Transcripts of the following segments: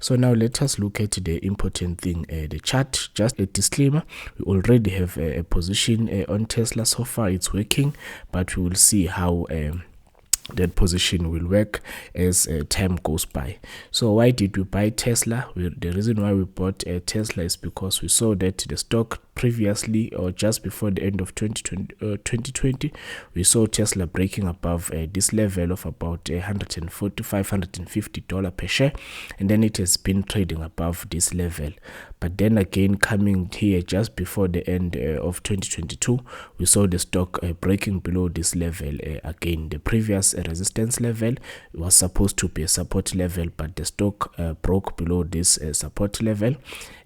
So now let us look at the important thing, the chart. Just a disclaimer, we already have a position on Tesla. So far it's working, but we will see how that position will work as time goes by. So why did we buy Tesla? The reason why we bought Tesla is because we saw that the stock previously, or just before the end of 2020, we saw Tesla breaking above this level of about $145-150 per share, and then it has been trading above this level. But then again, coming here just before the end of 2022, we saw the stock breaking below this level again. The previous resistance level was supposed to be a support level, but the stock broke below this support level,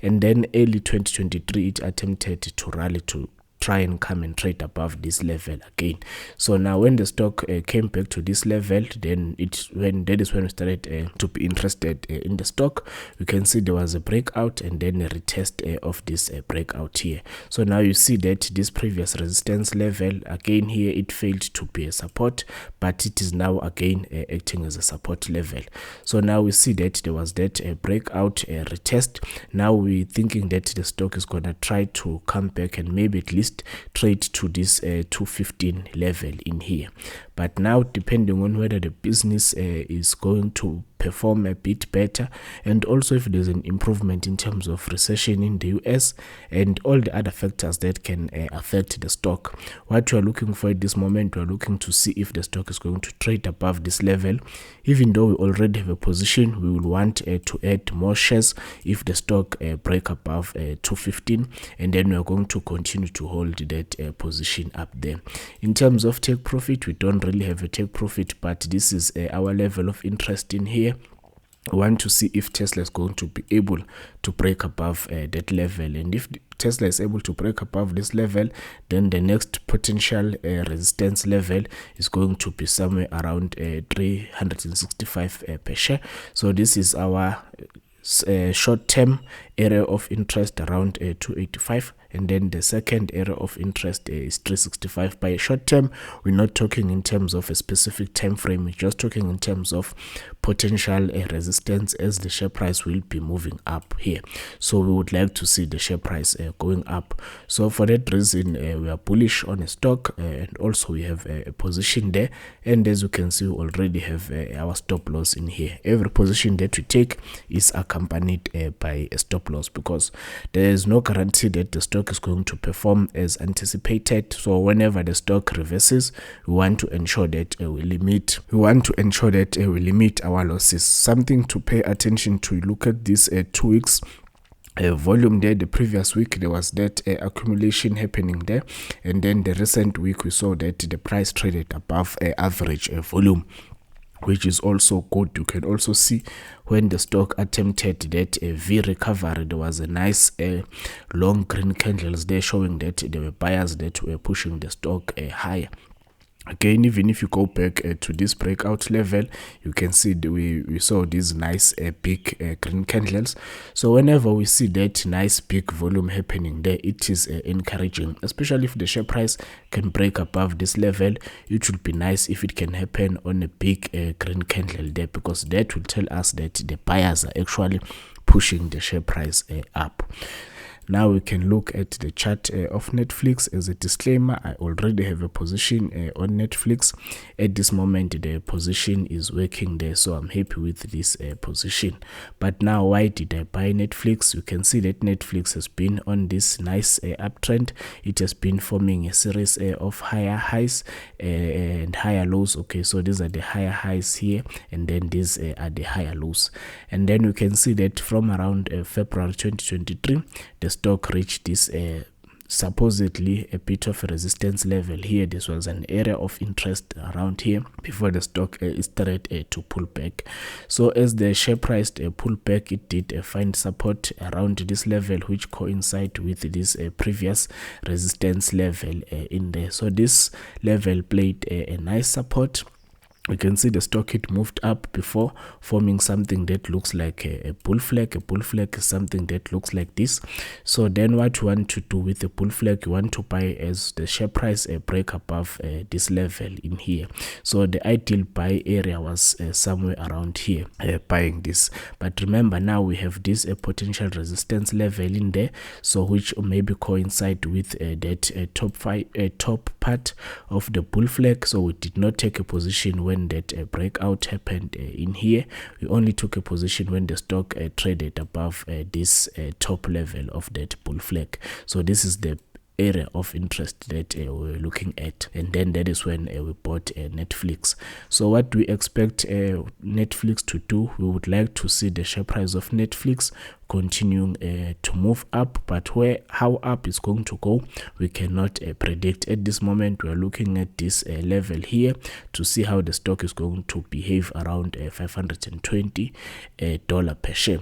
and then early 2023 it attempted to rally to try and come and trade above this level again. So now when the stock came back to this level, then that is when we started to be interested in the stock. We can see there was a breakout and then a retest of this breakout here. So now you see that this previous resistance level again here, it failed to be a support, but it is now again acting as a support level. So now we see that there was that breakout retest. Now we're thinking that the stock is gonna try to come back and maybe at least trade to this 215 level in here. But now, depending on whether the business is going to perform a bit better, and also if there's an improvement in terms of recession in the US and all the other factors that can affect the stock, what we are looking for at this moment, we are looking to see if the stock is going to trade above this level. Even though we already have a position, we will want to add more shares if the stock break above 215, and then we are going to continue to hold that position up there. In terms of take profit, we don't really have a take profit, but this is our level of interest in here. I want to see if Tesla is going to be able to break above that level, and if Tesla is able to break above this level, then the next potential resistance level is going to be somewhere around 365 per share. So this is our short-term area of interest around 285, and then the second area of interest is 365. By short term, we're not talking in terms of a specific time frame, we're just talking in terms of potential resistance as the share price will be moving up here. So we would like to see the share price going up. So for that reason, we are bullish on a stock, and also we have a position there, and as you can see, we already have our stop loss in here. Every position that we take is accompanied by a stop loss, because there is no guarantee that the stock is going to perform as anticipated. So whenever the stock reverses, we want to ensure that we limit our losses. Something to pay attention to: look at this 2 weeks volume there. The previous week there was that accumulation happening there, and then the recent week we saw that the price traded above average volume, which is also good. You can also see when the stock attempted that V recovery, there was a nice long green candles there showing that there were buyers that were pushing the stock higher. Again, even if you go back to this breakout level, you can see we saw these nice big green candles. So whenever we see that nice big volume happening there, it is encouraging, especially if the share price can break above this level. It would be nice if it can happen on a big green candle there, because that will tell us that the buyers are actually pushing the share price up. Now we can look at the chart of Netflix. As a disclaimer, I already have a position on Netflix. At this moment, the position is working there, so I'm happy with this position. But now, why did I buy Netflix? You can see that Netflix has been on this nice uptrend. It has been forming a series of higher highs and higher lows. Okay, so these are the higher highs here, and then these are the higher lows. And then we can see that from around February 2023, the stock reached this supposedly a bit of a resistance level here. This was an area of interest around here before the stock started to pull back. So as the share price pulled back, it did find support around this level, which coincide with this previous resistance level in there. So this level played a nice support. we can see the stock it moved up before, forming something that looks like a bull flag. A bull flag is something that looks like this. So then what you want to do with the bull flag, you want to buy as the share price break above this level in here. So the ideal buy area was somewhere around here, buying this. But remember, now we have this potential resistance level in there, so which maybe coincide with that top part of the bull flag. So we did not take a position when that breakout happened in here. We only took a position when the stock traded above this top level of that bull flag. So this is the area of interest that we're looking at, and then that is when we bought Netflix. So what do we expect Netflix to do? We would like to see the share price of Netflix continuing to move up, but how up is going to go, we cannot predict at this moment. We are looking at this level here to see how the stock is going to behave around $520 per share.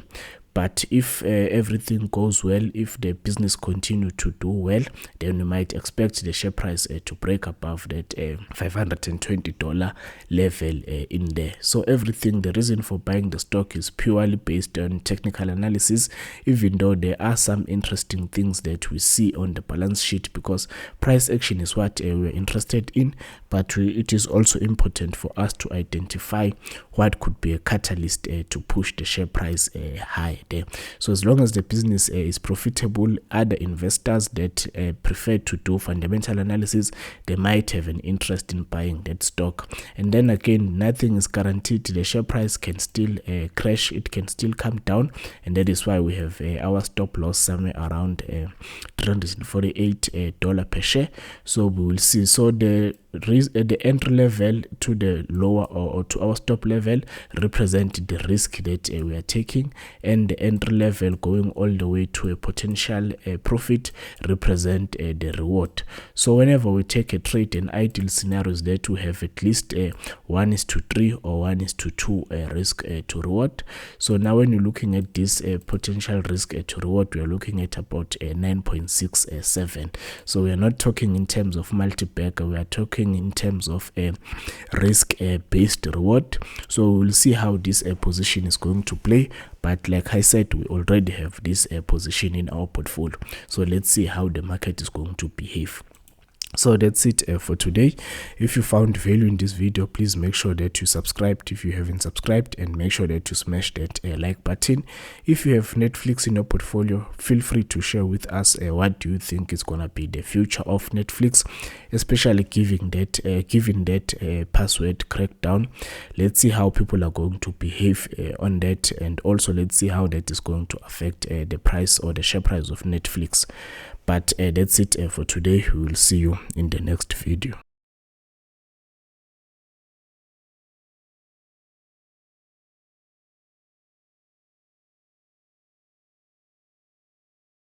But if everything goes well, if the business continue to do well, then we might expect the share price to break above that $520 level in there. So everything, the reason for buying the stock is purely based on technical analysis, even though there are some interesting things that we see on the balance sheet, because price action is what we're interested in, but it is also important for us to identify what could be a catalyst to push the share price high there. So as long as the business is profitable, other investors that prefer to do fundamental analysis, they might have an interest in buying that stock. And then again, nothing is guaranteed. The share price can still crash, it can still come down, and that is why we have our stop loss somewhere around $348 per share. So we will see. So the entry level to the lower or to our stop level represent the risk that we are taking, and the entry level going all the way to a potential profit represent the reward. So whenever we take a trade, an ideal scenario is that we have at least 1:3 or 1:2 risk to reward. So now when you're looking at this potential risk to reward, we are looking at about 9.67. So we are not talking in terms of multi-bagger, we are talking in terms of a risk based reward. So we'll see how this position is going to play, but like I said, we already have this position in our portfolio. So let's see how the market is going to behave. So that's it for today. If you found value in this video, please make sure that you subscribed if you haven't subscribed, and make sure that you smash that like button. If you have Netflix in your portfolio, feel free to share with us what do you think is gonna be the future of Netflix, especially given that password crackdown. Let's see how people are going to behave on that, and also let's see how that is going to affect the price or the share price of Netflix. But that's it for today. We will see you in the next video.